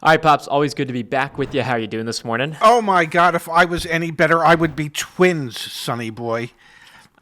All right, Pops, always good to be back with you. How are you doing this morning? Oh my God, if I was any better, I would be twins, sonny boy.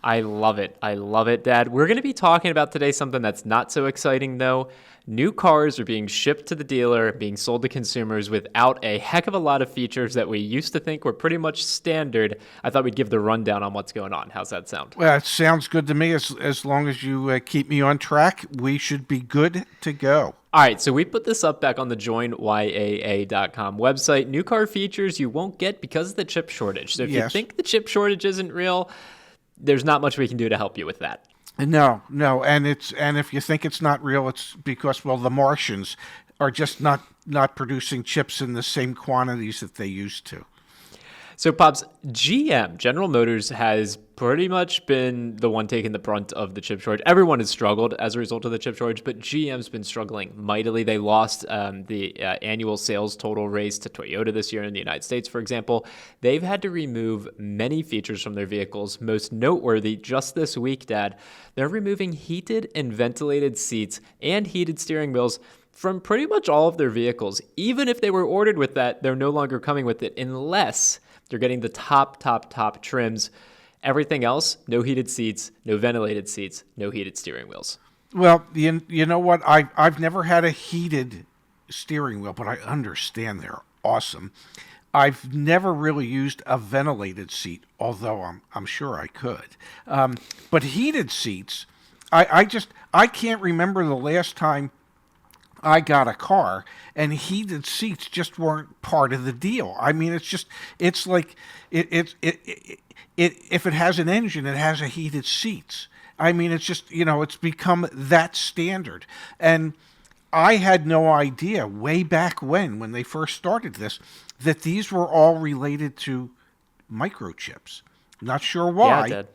I love it. I love it, Dad. We're going to be talking about today something that's not so exciting, though. New cars are being shipped to the dealer, being sold to consumers without a heck of a lot of features that we used to think were pretty much standard. I thought we'd give the rundown on what's going on. How's that sound? Well, it sounds good to me. As long as you keep me on track, we should be good to go. All right, so we put this up back on the joinyaa.com website. New car features you won't get because of the chip shortage. So if you Yes. think the chip shortage isn't real, there's not much we can do to help you with that. No, and if you think it's not real, it's because the Martians are just not producing chips in the same quantities that they used to. So, Pops, GM, General Motors, has pretty much been the one taking the brunt of the chip shortage. Everyone has struggled as a result of the chip shortage, but GM's been struggling mightily. They lost the annual sales total race to Toyota this year in the United States, for example. They've had to remove many features from their vehicles. Most noteworthy, just this week, Dad, they're removing heated and ventilated seats and heated steering wheels from pretty much all of their vehicles. Even if they were ordered with that, they're no longer coming with it unless they're getting the top trims. Everything else, no heated seats, no ventilated seats, no heated steering wheels. Well, you know what? I've never had a heated steering wheel, but I understand they're awesome. I've never really used a ventilated seat, although I'm sure I could. But heated seats, I can't remember the last time I got a car and heated seats just weren't part of the deal. I mean, it's like if it has an engine, it has a heated seats. I mean, it's become that standard. And I had no idea way back when they first started this, that these were all related to microchips. Not sure why, Yeah, Dad.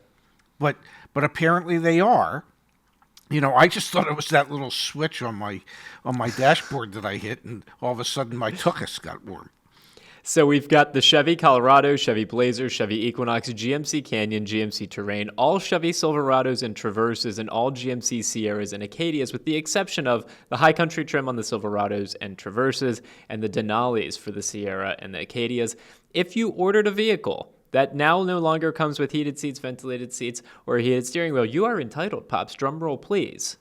but apparently they are. I just thought it was that little switch on my dashboard that I hit, and all of a sudden my tuchus got warm. So we've got the Chevy Colorado, Chevy Blazer, Chevy Equinox, GMC Canyon, GMC Terrain, all Chevy Silverados and Traverses, and all GMC Sierras and Acadias, with the exception of the High Country trim on the Silverados and Traverses, and the Denali's for the Sierra and the Acadias. If you ordered a vehicle that now no longer comes with heated seats, ventilated seats, or a heated steering wheel, you are entitled, Pops, drum roll please,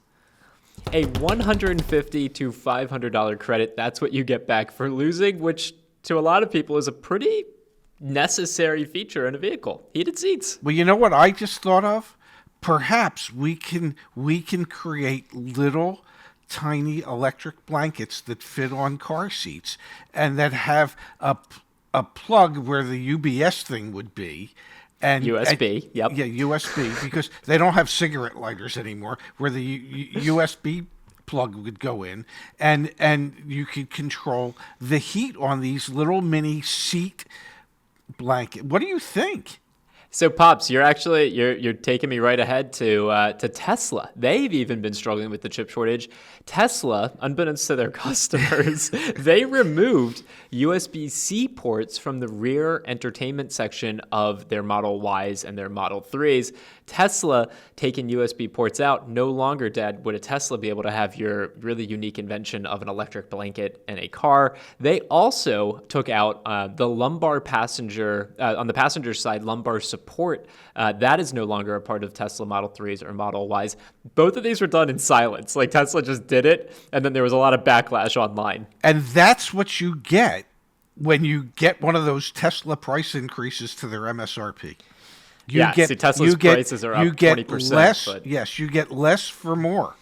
a $150 to $500 credit. That's what you get back for losing, which to a lot of people is a pretty necessary feature in a vehicle. Heated seats. Well, you know what I just thought of? Perhaps we can create little tiny electric blankets that fit on car seats and that have a plug where the UBS thing would be. And USB, yep. Yeah, USB, because they don't have cigarette lighters anymore, where the USB plug would go in, and you could control the heat on these little mini seat blanket. What do you think? So, Pops, you're taking me right ahead to Tesla. They've even been struggling with the chip shortage. Tesla, unbeknownst to their customers, they removed USB-C ports from the rear entertainment section of their Model Ys and their Model 3s. Tesla taking USB ports out. No longer, Dad, would a Tesla be able to have your really unique invention of an electric blanket in a car. They also took out the lumbar passenger, on the passenger side, lumbar support. That is no longer a part of Tesla Model 3s or Model Ys. Both of these were done in silence. Like, Tesla just did it, and then there was a lot of backlash online. And that's what you get when you get one of those Tesla price increases to their MSRP. Tesla's prices are up 20%. Less, but, yes, you get less for more.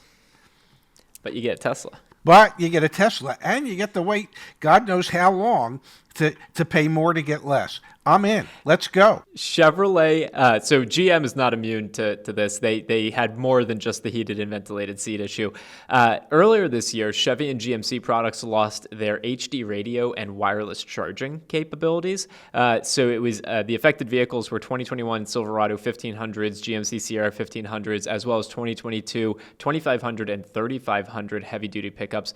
But you get Tesla. But you get a Tesla, and you get to wait God knows how long to pay more to get less. I'm in. Let's go. Chevrolet, so GM is not immune to this. They had more than just the heated and ventilated seat issue. Earlier this year, Chevy and GMC products lost their HD radio and wireless charging capabilities. So it was the affected vehicles were 2021 Silverado 1500s, GMC Sierra 1500s, as well as 2022 2500 and 3500 heavy-duty pickups.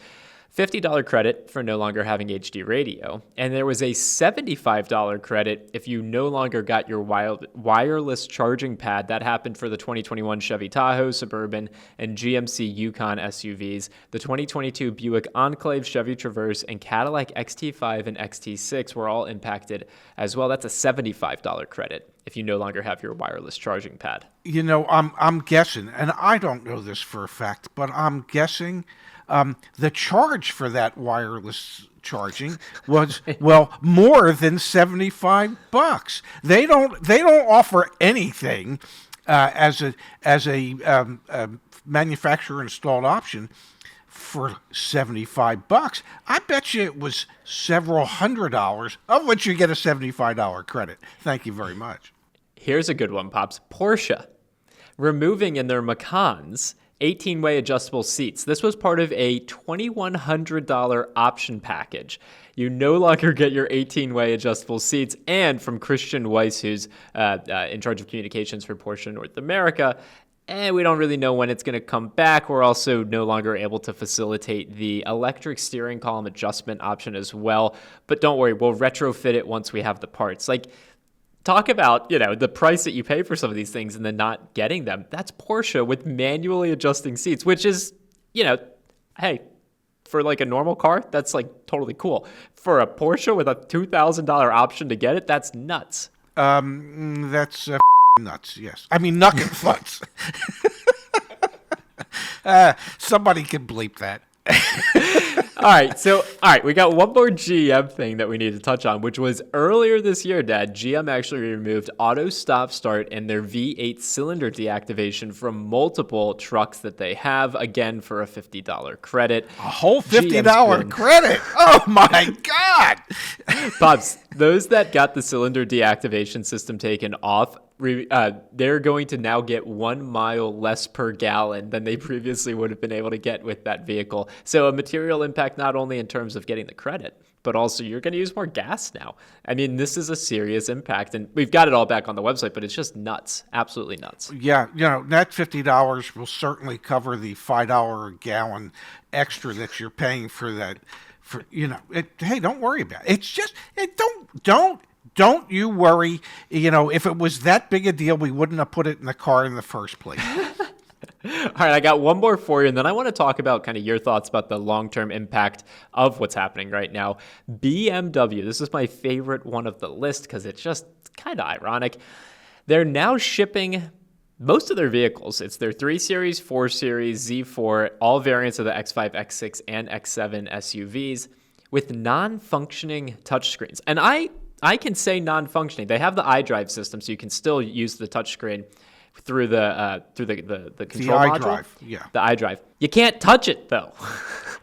$50 credit for no longer having HD radio, and there was a $75 credit if you no longer got your wireless charging pad. That happened for the 2021 Chevy Tahoe, Suburban, and GMC Yukon SUVs, the 2022 Buick Enclave, Chevy Traverse, and Cadillac XT5 and XT6 were all impacted as well. That's a $75 credit if you no longer have your wireless charging pad. You know, I'm guessing, and I don't know this for a fact, but I'm guessing the charge for that wireless charging was more than $75. They don't offer anything as a manufacturer installed option for $75. I bet you it was several $100s, of which you get a $75 credit. Thank you very much. Here's a good one, Pops. Porsche removing in their Macans 18-way adjustable seats. This was part of a $2,100 option package. You no longer get your 18-way adjustable seats. And from Christian Weiss, who's in charge of communications for Porsche North America, we don't really know when it's going to come back. We're also no longer able to facilitate the electric steering column adjustment option as well. But don't worry, we'll retrofit it once we have the parts. Talk about, the price that you pay for some of these things and then not getting them. That's Porsche with manually adjusting seats, which is, hey, for a normal car, that's totally cool. For a Porsche with a $2,000 option to get it, that's nuts. That's nuts, yes. I mean, nuts. Somebody can bleep that. All right, we got one more GM thing that we need to touch on, which was earlier this year, Dad, GM actually removed auto stop start and their V8 cylinder deactivation from multiple trucks that they have, again, for a $50 credit. A whole $50 credit? Oh, my God! Pops, those that got the cylinder deactivation system taken off, they're going to now get 1 mile less per gallon than they previously would have been able to get with that vehicle. So a material impact not only in terms of getting the credit, but also you're going to use more gas now. I mean, this is a serious impact, and we've got it all back on the website, but it's just nuts, absolutely nuts. Yeah, that $50 will certainly cover the $5 a gallon extra that you're paying for that. Hey, don't worry about it. It's just, don't you worry. If it was that big a deal, we wouldn't have put it in the car in the first place. All right, I got one more for you, and then I want to talk about kind of your thoughts about the long-term impact of what's happening right now. BMW, this is my favorite one of the list because it's just kind of ironic. They're now shipping most of their vehicles. It's their 3 Series, 4 Series, Z4, all variants of the X5, X6, and X7 SUVs with non-functioning touchscreens. And I can say non-functioning. They have the iDrive system, so you can still use the touchscreen through the control module. iDrive, yeah. The iDrive. You can't touch it though.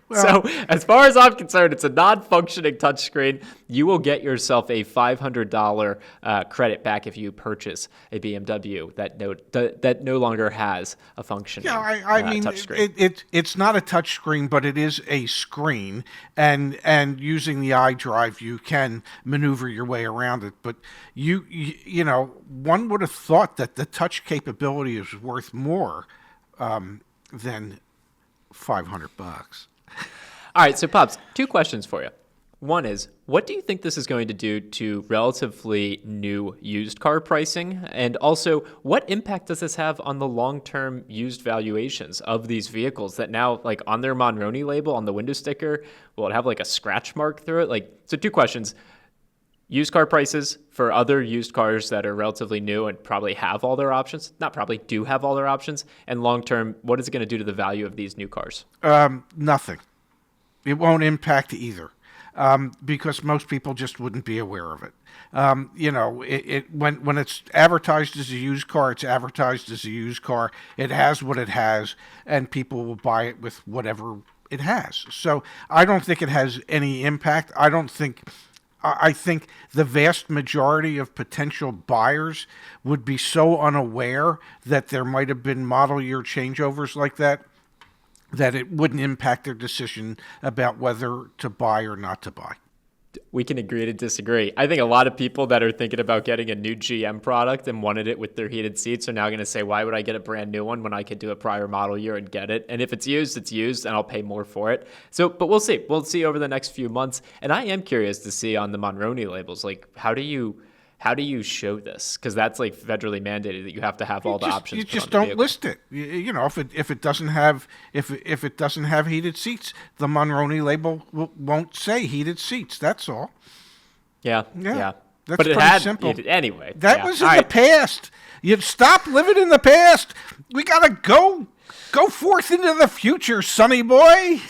Well, so as far as I'm concerned, it's a non-functioning touchscreen. You will get yourself a $500 credit back if you purchase a BMW that no longer has a functioning I mean, touchscreen. It's not a touchscreen, but it is a screen, and using the iDrive, you can maneuver your way around it. But one would have thought that the touch capability is worth more than $500. All right, so Pops, 2 questions for you. One is, what do you think this is going to do to relatively new used car pricing? And also, what impact does this have on the long-term used valuations of these vehicles that now, on their Monroney label, on the window sticker, will it have a scratch mark through it? So 2 questions. Used car prices for other used cars that are relatively new and probably have all their options, not probably, do have all their options. And long-term, what is it going to do to the value of these new cars? Nothing. It won't impact either, because most people just wouldn't be aware of it. When it's advertised as a used car, it's advertised as a used car. It has what it has, and people will buy it with whatever it has. So I don't think it has any impact. I think the vast majority of potential buyers would be so unaware that there might have been model year changeovers like that it wouldn't impact their decision about whether to buy or not to buy. We can agree to disagree. I think a lot of people that are thinking about getting a new GM product and wanted it with their heated seats are now going to say, why would I get a brand new one when I could do a prior model year and get it? And if it's used, and I'll pay more for it. So, but we'll see. We'll see over the next few months. And I am curious to see on the Monroney labels, like, how do you show this? Because that's like federally mandated that you have to have all the options. You just don't list it. You know, if it doesn't have heated seats, the Monroney label won't say heated seats. That's all. Yeah. That's but it pretty had simple. Anyway. That was in the past. You'd stop living in the past. We gotta go forth into the future, sonny boy.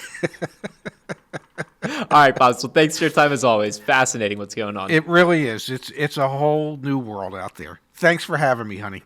All right, Bob. So thanks for your time as always. Fascinating what's going on. It really is. It's a whole new world out there. Thanks for having me, honey.